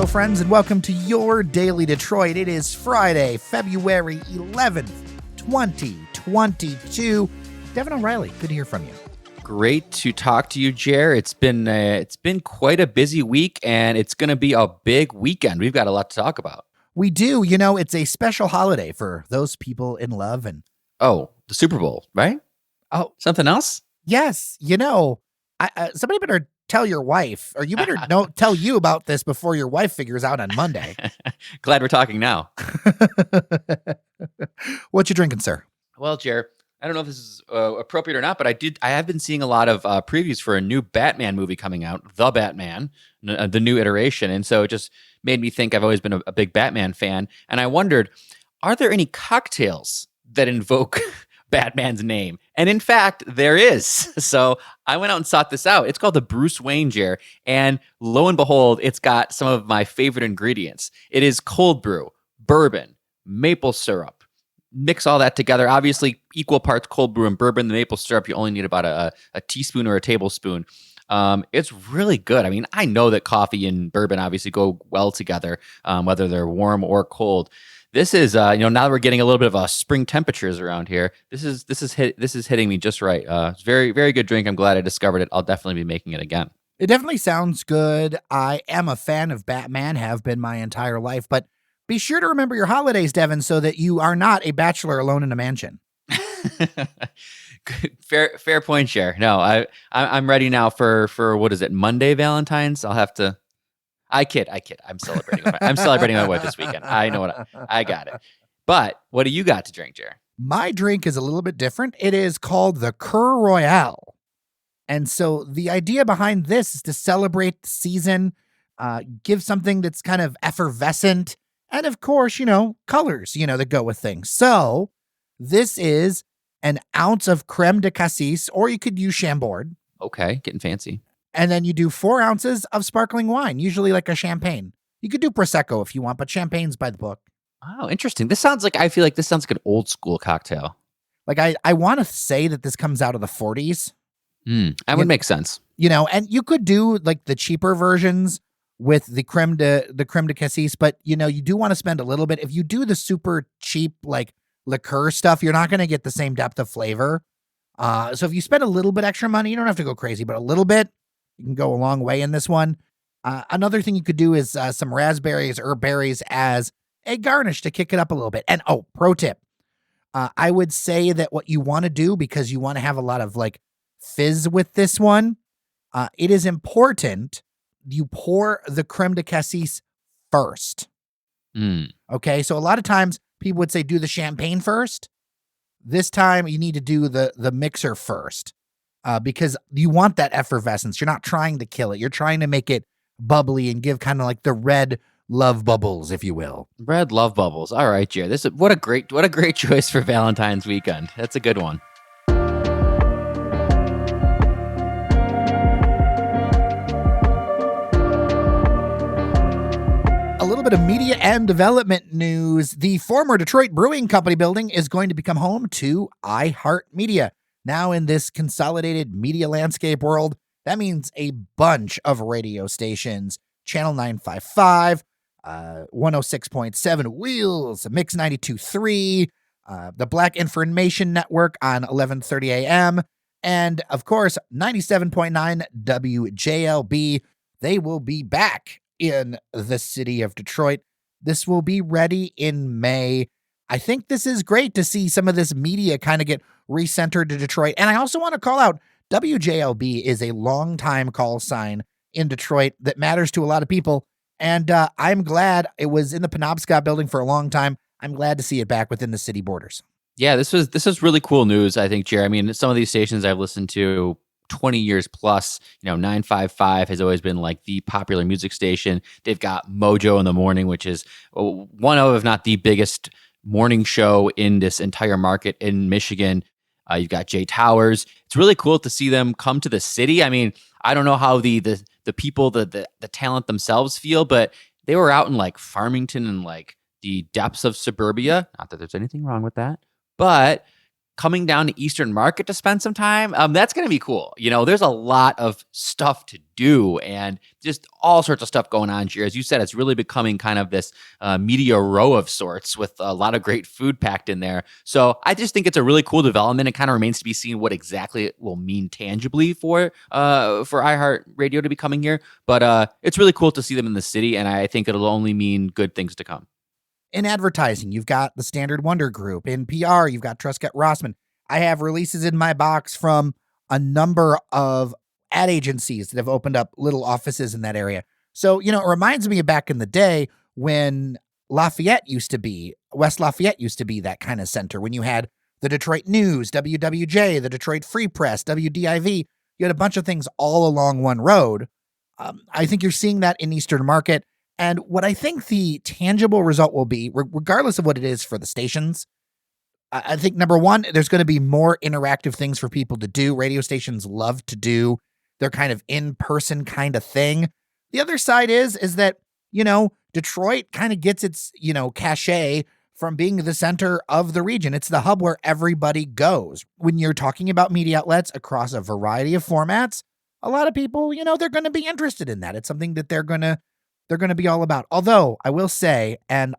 Hello, friends, and welcome to your Daily Detroit. It is Friday, February 11th, 2022. Devin O'Reilly, good to hear from you. Great to talk to you, Jer. It's been quite a busy week, and it's going to be a big weekend. We've got a lot to talk about. We do. You know, it's a special holiday for those people in love. And oh, the Super Bowl, right? Oh, something else? Yes. You know, somebody better tell your wife, or you better tell you about this before your wife figures out on Monday. Glad we're talking now. What you drinking, sir? Well, Jer, I don't know if this is appropriate or not, but I have been seeing a lot of previews for a new Batman movie coming out, The Batman, the new iteration. And so it just made me think I've always been a big Batman fan. And I wondered, are there any cocktails that invoke Batman's name? And in fact, there is. So I went out and sought this out. It's called the Bruce Wayne Jer. And lo and behold, it's got some of my favorite ingredients. It is cold brew, bourbon, maple syrup. Mix all that together. Obviously, equal parts cold brew and bourbon. The maple syrup, you only need about a teaspoon or a tablespoon. It's really good. I mean, I know that coffee and bourbon obviously go well together, whether they're warm or cold. This is, now that we're getting a little bit of spring temperatures around here, this is hitting me just right. It's very, very good drink. I'm glad I discovered it. I'll definitely be making it again. It definitely sounds good. I am a fan of Batman, have been my entire life, but be sure to remember your holidays, Devin, so that you are not a bachelor alone in a mansion. Fair point, Cher. No, I'm ready now for what is it, Monday Valentine's? I'll have to. I kid. I'm celebrating my wife this weekend. I know I got it. But what do you got to drink, Jer? My drink is a little bit different. It is called the Cur Royale. And so the idea behind this is to celebrate the season, give something that's kind of effervescent, and of course, colors, that go with things. So this is an ounce of creme de cassis, or you could use Chambord. Okay, getting fancy. And then you do 4 ounces of sparkling wine, usually like a champagne. You could do Prosecco if you want, but champagne's by the book. Oh, interesting. I feel like this sounds like an old school cocktail. Like I want to say that this comes out of the 40s. That would make sense. And you could do like the cheaper versions with the creme de cassis, but you do want to spend a little bit. If you do the super cheap like liqueur stuff, you're not going to get the same depth of flavor. So if you spend a little bit extra money, you don't have to go crazy, but a little bit, you can go a long way in this one. Another thing you could do is some raspberries or berries as a garnish to kick it up a little bit. And pro tip, I would say that what you want to do, because you want to have a lot of like fizz with this one, it is important you pour the creme de cassis first. Okay, so a lot of times people would say do the champagne first. This time you need to do the mixer first. Because you want that effervescence. You're not trying to kill it. You're trying to make it bubbly and give kind of like the red love bubbles, if you will. Red love bubbles. All right, Jer. What a great choice for Valentine's weekend. That's a good one. A little bit of media and development news. The former Detroit Brewing Company building is going to become home to iHeartMedia. Now in this consolidated media landscape world, that means a bunch of radio stations, Channel 955, 106.7 Wheels, Mix 92.3, the Black Information Network on 11:30 a.m., and of course, 97.9 WJLB. They will be back in the city of Detroit. This will be ready in May. I think this is great to see some of this media kind of get recentered to Detroit. And I also want to call out WJLB is a longtime call sign in Detroit that matters to a lot of people. And I'm glad it was in the Penobscot building for a long time. I'm glad to see it back within the city borders. Yeah, this is really cool news, I think, Jerry. I mean, some of these stations I've listened to 20 years plus, 955 has always been like the popular music station. They've got Mojo in the morning, which is one of, if not the biggest morning show in this entire market in Michigan. You've got Jay Towers. It's really cool to see them come to the city. I mean, I don't know how the people, the talent themselves feel, but they were out in like Farmington and like the depths of suburbia. Not that there's anything wrong with that, but coming down to Eastern Market to spend some time, that's going to be cool. There's a lot of stuff to do and just all sorts of stuff going on here. As you said, it's really becoming kind of this media row of sorts with a lot of great food packed in there. So I just think it's a really cool development. It kind of remains to be seen what exactly it will mean tangibly for iHeartRadio to be coming here. But it's really cool to see them in the city, and I think it'll only mean good things to come. In advertising, you've got the Standard Wonder Group. In PR, you've got Truscott Rossman. I have releases in my box from a number of ad agencies that have opened up little offices in that area. So, it reminds me of back in the day when West Lafayette used to be that kind of center, when you had the Detroit News, WWJ, the Detroit Free Press, WDIV. You had a bunch of things all along one road. I think you're seeing that in Eastern Market. And what I think the tangible result will be, regardless of what it is for the stations, I think, number one, there's going to be more interactive things for people to do. Radio stations love to do their kind of in-person kind of thing. The other side is that, Detroit kind of gets its, cachet from being the center of the region. It's the hub where everybody goes. When you're talking about media outlets across a variety of formats, a lot of people, they're going to be interested in that. It's something that they're going to be all about. Although I will say, and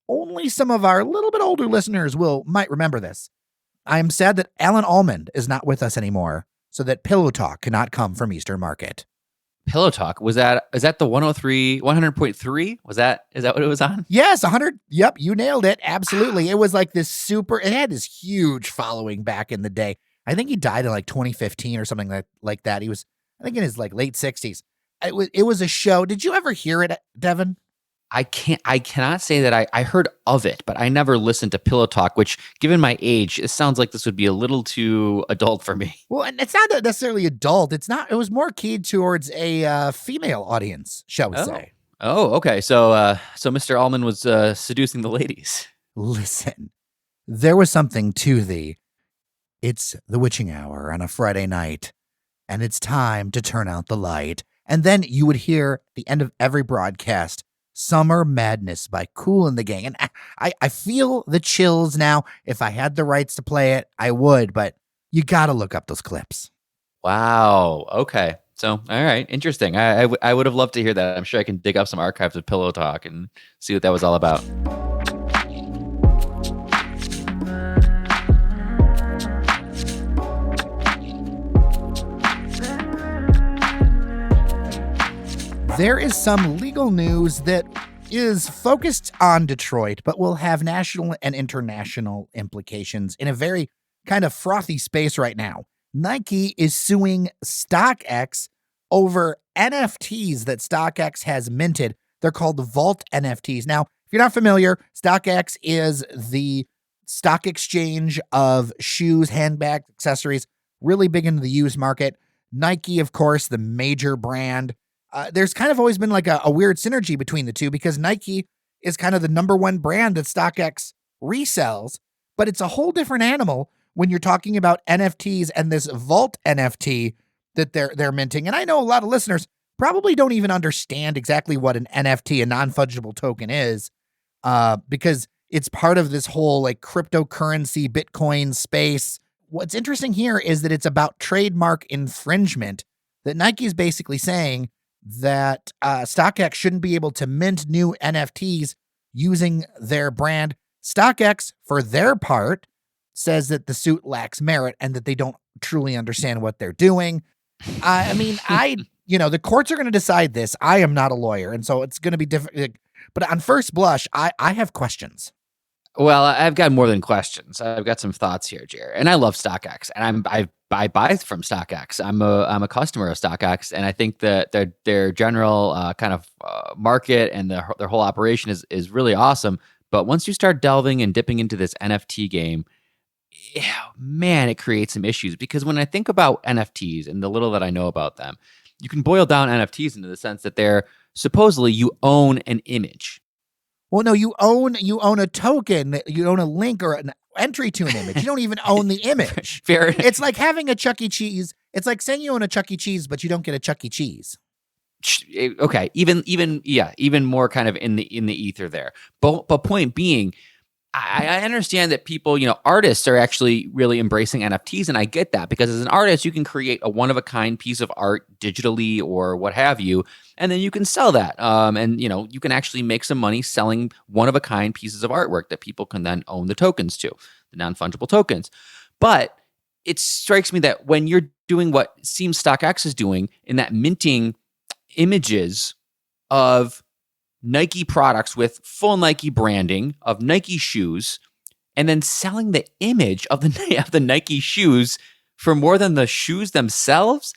only some of our little bit older listeners might remember this, I am sad that Alan Almond is not with us anymore, so that Pillow Talk cannot come from Eastern Market. Pillow Talk, is that the 100.3? Is that what it was on? Yes, 100. Yep, you nailed it. Absolutely. It was like this it had this huge following back in the day. I think he died in like 2015 or something like that. He was, I think, in his like late 60s. It was a show. Did you ever hear it, Devin? I cannot say that I heard of it, but I never listened to Pillow Talk, which, given my age, it sounds like this would be a little too adult for me. Well, and it's not necessarily adult. It was more keyed towards a female audience, shall we say. Oh, okay. So Mr. Allman was seducing the ladies. Listen, there was something to it's the witching hour on a Friday night, and it's time to turn out the light. And then you would hear at the end of every broadcast, Summer Madness by Kool and the Gang. And I feel the chills now. If I had the rights to play it, I would, but you got to look up those clips. Wow. Okay. So, all right. Interesting. I would have loved to hear that. I'm sure I can dig up some archives of Pillow Talk and see what that was all about. There is some legal news that is focused on Detroit, but will have national and international implications in a very kind of frothy space right now. Nike is suing StockX over NFTs that StockX has minted. They're called Vault NFTs. Now, if you're not familiar, StockX is the stock exchange of shoes, handbags, accessories, really big into the used market. Nike, of course, the major brand. There's kind of always been like a weird synergy between the two because Nike is kind of the number one brand that StockX resells, but it's a whole different animal when you're talking about NFTs and this Vault NFT that they're minting. And I know a lot of listeners probably don't even understand exactly what an NFT, a non-fungible token, is, because it's part of this whole like cryptocurrency Bitcoin space. What's interesting here is that it's about trademark infringement, that Nike is basically saying that StockX shouldn't be able to mint new NFTs using their brand. StockX, for their part, says that the suit lacks merit and that they don't truly understand what they're doing. I mean, the courts are going to decide this. I am not a lawyer, and so it's going to be difficult. But on first blush, I have questions. Well, I've got more than questions. I've got some thoughts here, Jared. And I love StockX, and I buy from StockX. I'm a customer of StockX, and I think that their general kind of market and their whole operation is really awesome. But once you start delving and dipping into this NFT game, man, it creates some issues. Because when I think about NFTs and the little that I know about them, you can boil down NFTs into the sense that they're supposedly you own an image. Well, no, you own a token, you own a link or an entry to an image. You don't even own the image. Fair. It's like having a Chuck E. Cheese. It's like saying you own a Chuck E. Cheese, but you don't get a Chuck E. Cheese. Okay, even more kind of in the ether there. But point being, I understand that people, artists are actually really embracing NFTs, and I get that because as an artist, you can create a one-of-a-kind piece of art digitally or what have you, and then you can sell that. And you can actually make some money selling one-of-a-kind pieces of artwork that people can then own the tokens to, the non-fungible tokens. But it strikes me that when you're doing what seems StockX is doing in that minting images of Nike products with full Nike branding of Nike shoes, and then selling the image of the Nike shoes for more than the shoes themselves.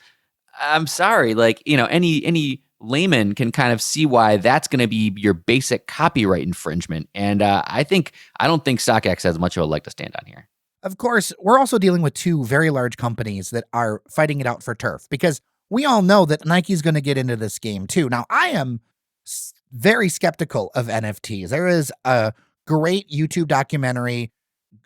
I'm sorry, any layman can kind of see why that's going to be your basic copyright infringement. And I don't think StockX has much of a leg to stand on here. Of course, we're also dealing with two very large companies that are fighting it out for turf, because we all know that Nike's going to get into this game too. Now, I am very skeptical of NFTs. There is a great YouTube documentary,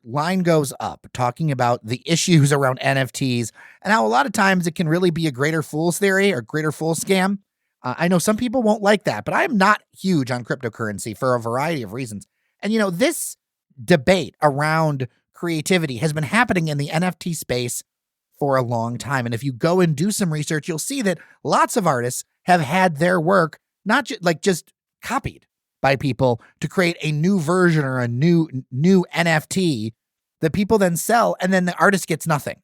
Line Goes Up, talking about the issues around NFTs and how a lot of times it can really be a greater fool's theory or greater fool's scam. I know some people won't like that, but I am not huge on cryptocurrency for a variety of reasons. And, this debate around creativity has been happening in the NFT space for a long time. And if you go and do some research, you'll see that lots of artists have had their work not just copied by people to create a new version or a new NFT that people then sell, and then the artist gets nothing.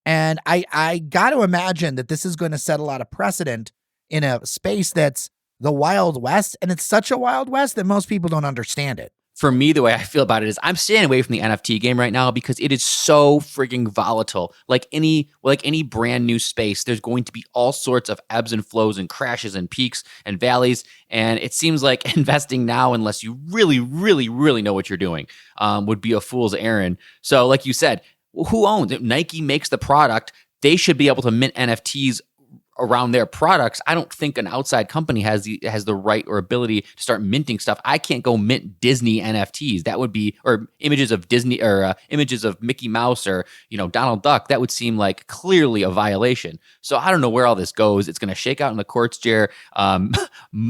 And I got to imagine that this is going to set a lot of precedent in a space that's the Wild West, and it's such a Wild West that most people don't understand it. For me, the way I feel about it is I'm staying away from the NFT game right now because it is so frigging volatile. Like any brand new space, there's going to be all sorts of ebbs and flows and crashes and peaks and valleys. And it seems like investing now, unless you really, really, really know what you're doing, would be a fool's errand. So like you said, who owns it? Nike makes the product. They should be able to mint NFTs around their products. I don't think an outside company has the right or ability to start minting stuff. I can't go mint Disney NFTs. That would be, or images of Disney, or images of Mickey Mouse, or Donald Duck. That would seem like clearly a violation. So I don't know where all this goes. It's going to shake out in the courts, Jer.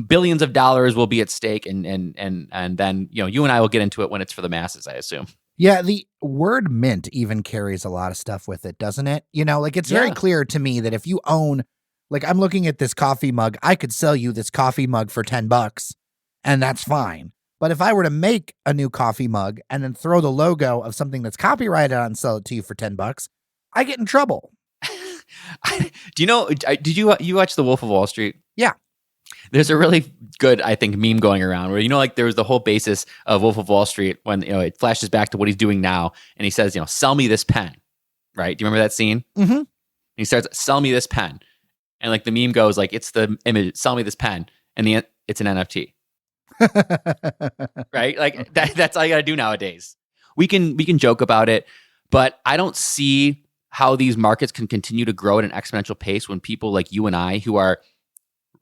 Billions of dollars will be at stake, and then you and I will get into it when it's for the masses, I assume. Yeah, the word mint even carries a lot of stuff with it, doesn't it? It's very clear to me that if you own, I'm looking at this coffee mug, I could sell you this coffee mug for $10, and that's fine. But if I were to make a new coffee mug and then throw the logo of something that's copyrighted on and sell it to you for $10, I get in trouble. Did you watch The Wolf of Wall Street? Yeah. There's a really good, I think, meme going around where, there was the whole basis of Wolf of Wall Street when, it flashes back to what he's doing now. And he says, sell me this pen, right? Do you remember that scene? Mm-hmm. And he starts, sell me this pen. And the meme goes it's the image, sell me this pen. And it's an NFT. Right? That's all you got to do nowadays. We can joke about it, but I don't see how these markets can continue to grow at an exponential pace when people like you and I, who are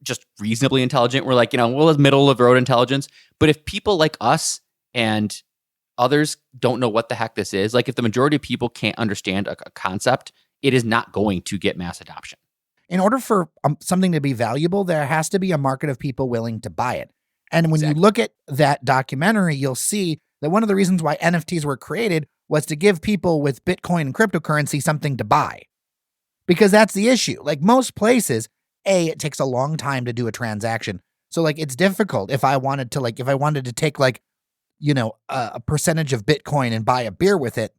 just reasonably intelligent, we're we're middle of the road intelligence. But if people like us and others don't know what the heck this is, if the majority of people can't understand a concept, it is not going to get mass adoption. In order for something to be valuable, there has to be a market of people willing to buy it. And when you look at that documentary, you'll see that one of the reasons why NFTs were created was to give people with Bitcoin and cryptocurrency something to buy. Because that's the issue. Most places, it takes a long time to do a transaction. So it's difficult if I wanted to take a percentage of Bitcoin and buy a beer with it.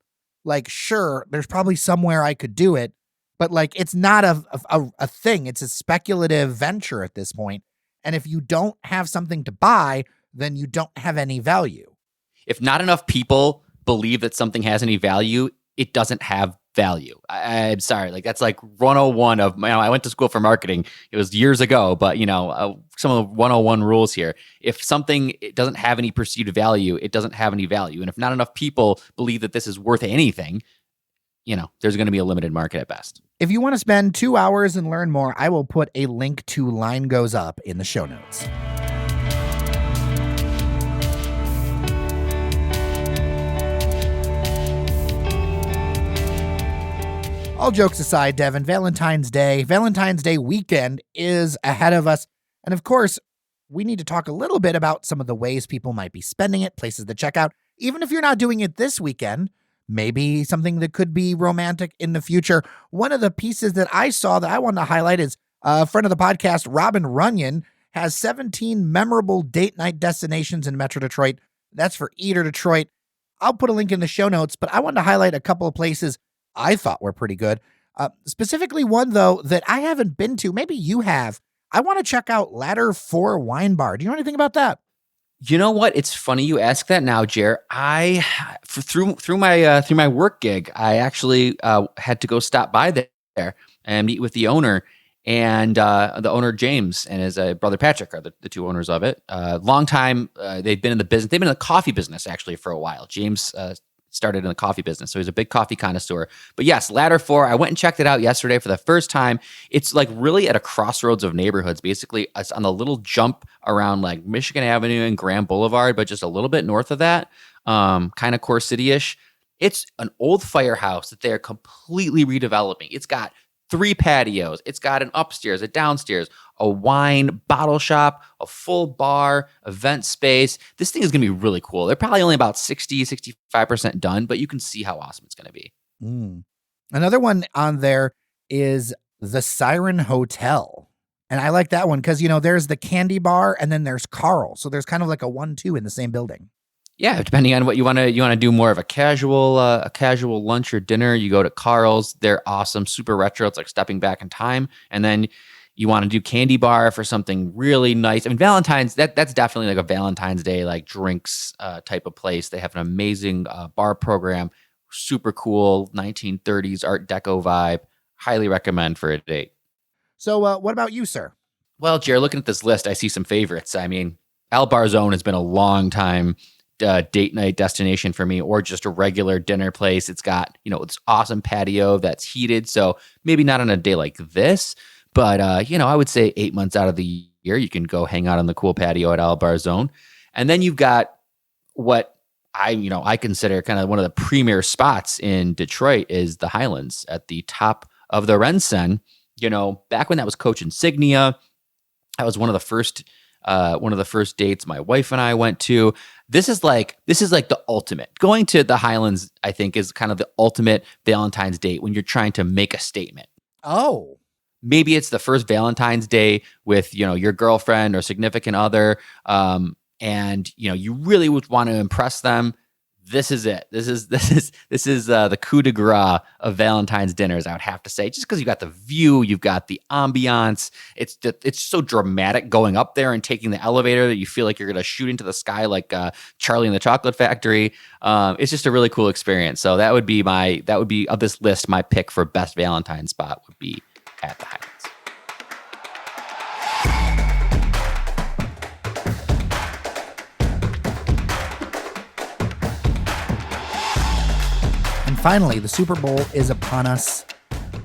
Sure, there's probably somewhere I could do it. But it's not a thing. It's a speculative venture at this point. And if you don't have something to buy, then you don't have any value. If not enough people believe that something has any value, it doesn't have value. I'm sorry. That's 101 of I went to school for marketing. It was years ago, but some of the 101 rules here. If something doesn't have any perceived value, it doesn't have any value. And if not enough people believe that this is worth anything, there's going to be a limited market at best. If you want to spend 2 hours and learn more, I will put a link to Line Goes Up in the show notes. All jokes aside, Devin, Valentine's Day weekend is ahead of us. And of course, we need to talk a little bit about some of the ways people might be spending it, places to check out, even if you're not doing it this weekend, maybe something that could be romantic in the future. One of the pieces that I saw that I wanted to highlight is a friend of the podcast, Robin Runyon, has 17 memorable date night destinations in Metro Detroit. That's for Eater Detroit. I'll put a link in the show notes, but I wanted to highlight a couple of places I thought were pretty good. Specifically one, though, that I haven't been to. Maybe you have. I want to check out Ladder 4 Wine Bar. Do you know anything about that? You know what? It's funny you ask that now, Jer. Through my work gig, I actually had to go stop by there and meet with the owner. And the owner, James, and his brother, Patrick, are the two owners of it. Long time, they've been in the business. They've been in the coffee business, actually, for a while. James started in the coffee business, so he's a big coffee connoisseur. But yes, Ladder 4, I went and checked it out yesterday for the first time. It's like really at a crossroads of neighborhoods. Basically, it's on the little jump around like Michigan Avenue and Grand Boulevard, but just a little bit north of that, kind of Core City-ish. It's an old firehouse that they're completely redeveloping. It's got 3 patios. It's got an upstairs, a downstairs, a wine bottle shop, a full bar, event space. This thing is going to be really cool. They're probably only about 65% done, but you can see how awesome it's going to be. Another one on there is the Siren Hotel. And I like that one because, there's the candy bar and then there's Carl. So there's kind of like a 1-2 in the same building. Yeah, depending on what you want to do more of a casual lunch or dinner, you go to Carl's. They're awesome, super retro. It's like stepping back in time. And then you want to do candy bar for something really nice. I mean, Valentine's, that's definitely like a Valentine's Day, like drinks type of place. They have an amazing bar program, super cool 1930s Art Deco vibe. Highly recommend for a date. So what about you, sir? Well, Jared, looking at this list, I see some favorites. I mean, Al Barzone has been a long time date night destination for me, or just a regular dinner place. It's got, it's awesome patio that's heated. So maybe not on a day like this, but, I would say 8 months out of the year, you can go hang out on the cool patio at Al Barzone. And then you've got what I consider kind of one of the premier spots in Detroit is the Highlands at the top of the Rensen. Back when that was Coach Insignia, that was one of the first dates my wife and I went to. This is like the ultimate. Going to the Highlands, I think, is kind of the ultimate Valentine's date when you're trying to make a statement. Oh. Maybe it's the first Valentine's Day with, your girlfriend or significant other, and you really would want to impress them. This is it. This is the coup de grace of Valentine's dinners, I would have to say, just because you got the view, you've got the ambiance. It's so dramatic going up there and taking the elevator that you feel like you're going to shoot into the sky like Charlie and the Chocolate Factory. It's just a really cool experience. So that would be of this list, my pick for best Valentine's spot would be at the Highlands. Finally, the Super Bowl is upon us.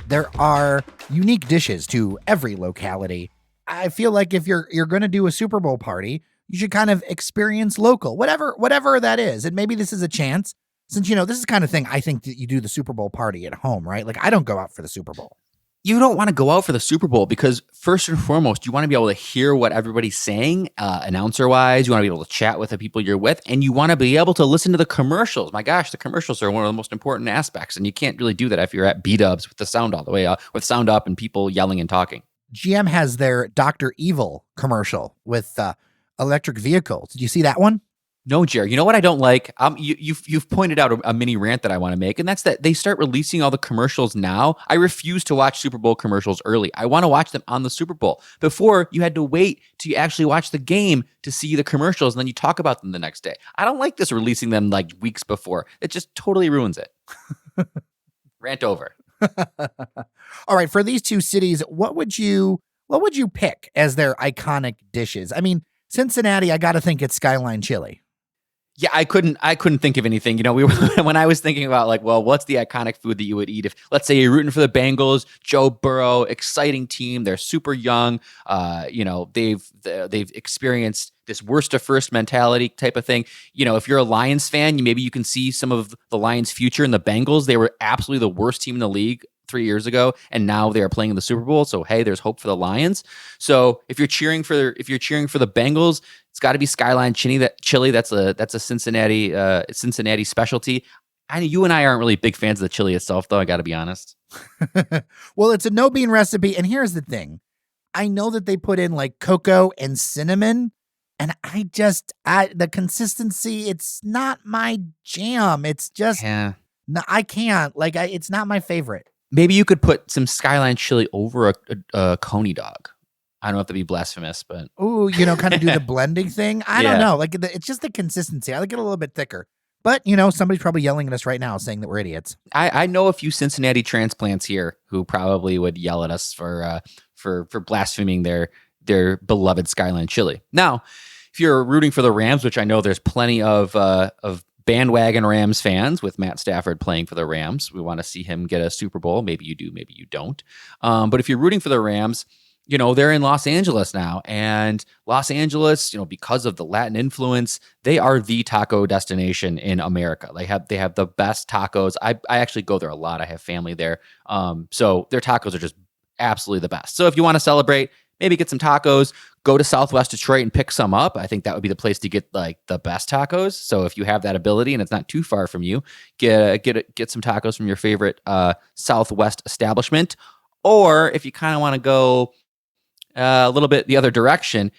There are unique dishes to every locality. I feel like if you're going to do a Super Bowl party, you should kind of experience local, whatever that is. And maybe this is a chance, since, this is the kind of thing I think that you do the Super Bowl party at home, right? Like, I don't go out for the Super Bowl. You don't want to go out for the Super Bowl because first and foremost, you want to be able to hear what everybody's saying, announcer-wise. You want to be able to chat with the people you're with, and you want to be able to listen to the commercials. My gosh, the commercials are one of the most important aspects, and you can't really do that if you're at B-dubs with the sound all the way up, with sound up and people yelling and talking. GM has their Dr. Evil commercial with electric vehicles. Did you see that one? No, Jerry. You know what I don't like? You've pointed out a mini rant that I want to make, and that's that they start releasing all the commercials now. I refuse to watch Super Bowl commercials early. I want to watch them on the Super Bowl. Before, you had to wait till you actually watch the game to see the commercials, and then you talk about them the next day. I don't like this releasing them like weeks before. It just totally ruins it. Rant over. All right, for these two cities, what would you pick as their iconic dishes? I mean, Cincinnati, I got to think it's Skyline Chili. Yeah, I couldn't think of anything. When I was thinking about like, well, what's the iconic food that you would eat if, let's say, you're rooting for the Bengals, Joe Burrow, exciting team, they're super young, they've experienced this worst to first mentality type of thing. If you're a Lions fan, maybe you can see some of the Lions' future in the Bengals. They were absolutely the worst team in the league 3 years ago, and now they are playing in the Super Bowl. So hey, there's hope for the Lions. So if you're cheering for the Bengals, it's got to be Skyline chili. That's a Cincinnati specialty. You and I aren't really big fans of the chili itself, though. I got to be honest. Well, it's a no bean recipe, and here's the thing: I know that they put in like cocoa and cinnamon, and the consistency, it's not my jam. It's just, no, I can't. It's not my favorite. Maybe you could put some Skyline chili over a Coney dog. I don't know if that'd be blasphemous, but kind of do the blending thing. I don't know. It's just the consistency. I like it a little bit thicker. But, somebody's probably yelling at us right now saying that we're idiots. I know a few Cincinnati transplants here who probably would yell at us for blaspheming their beloved Skyline chili. Now, if you're rooting for the Rams, which I know there's plenty of bandwagon Rams fans with Matt Stafford playing for the Rams, we want to see him get a Super Bowl. Maybe you do, maybe you don't. But if you're rooting for the Rams, they're in Los Angeles now, and Los Angeles, because of the Latin influence, they are the taco destination in America. They have the best tacos. I actually go there a lot. I have family there. So their tacos are just absolutely the best. So if you want to celebrate, maybe get some tacos, go to Southwest Detroit and pick some up. I think that would be the place to get the best tacos. So if you have that ability and it's not too far from you, get some tacos from your favorite Southwest establishment. Or if you kind of want to go a little bit the other direction,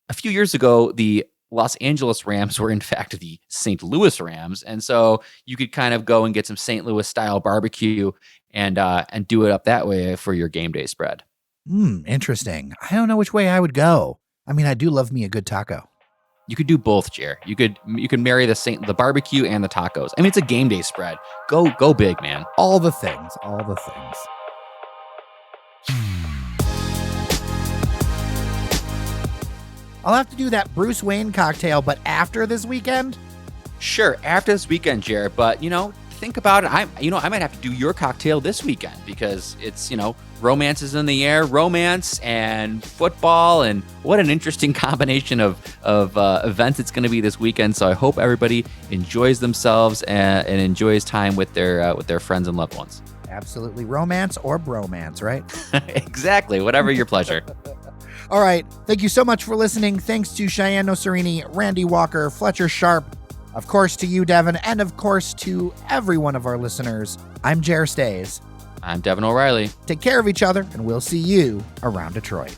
a few years ago, the Los Angeles Rams were in fact the St. Louis Rams. And so you could kind of go and get some St. Louis style barbecue and do it up that way for your game day spread. Interesting. I don't know which way I would go. I mean, I do love me a good taco. You could do both, Jer. You could marry the barbecue and the tacos. I mean, it's a game day spread. Go big, man. All the things. I'll have to do that Bruce Wayne cocktail, but after this weekend? Sure, after this weekend, Jared. But, think about it. I might have to do your cocktail this weekend because it's, romance is in the air, romance and football, and what an interesting combination of events it's going to be this weekend. So I hope everybody enjoys themselves and enjoys time with their friends and loved ones. Absolutely. Romance or bromance, right? Exactly. Whatever your pleasure. All right. Thank you so much for listening. Thanks to Cheyenne Nocerini, Randy Walker, Fletcher Sharp, of course to you, Devin, and of course to every one of our listeners. I'm Jer Stays. I'm Devin O'Reilly. Take care of each other, and we'll see you around Detroit.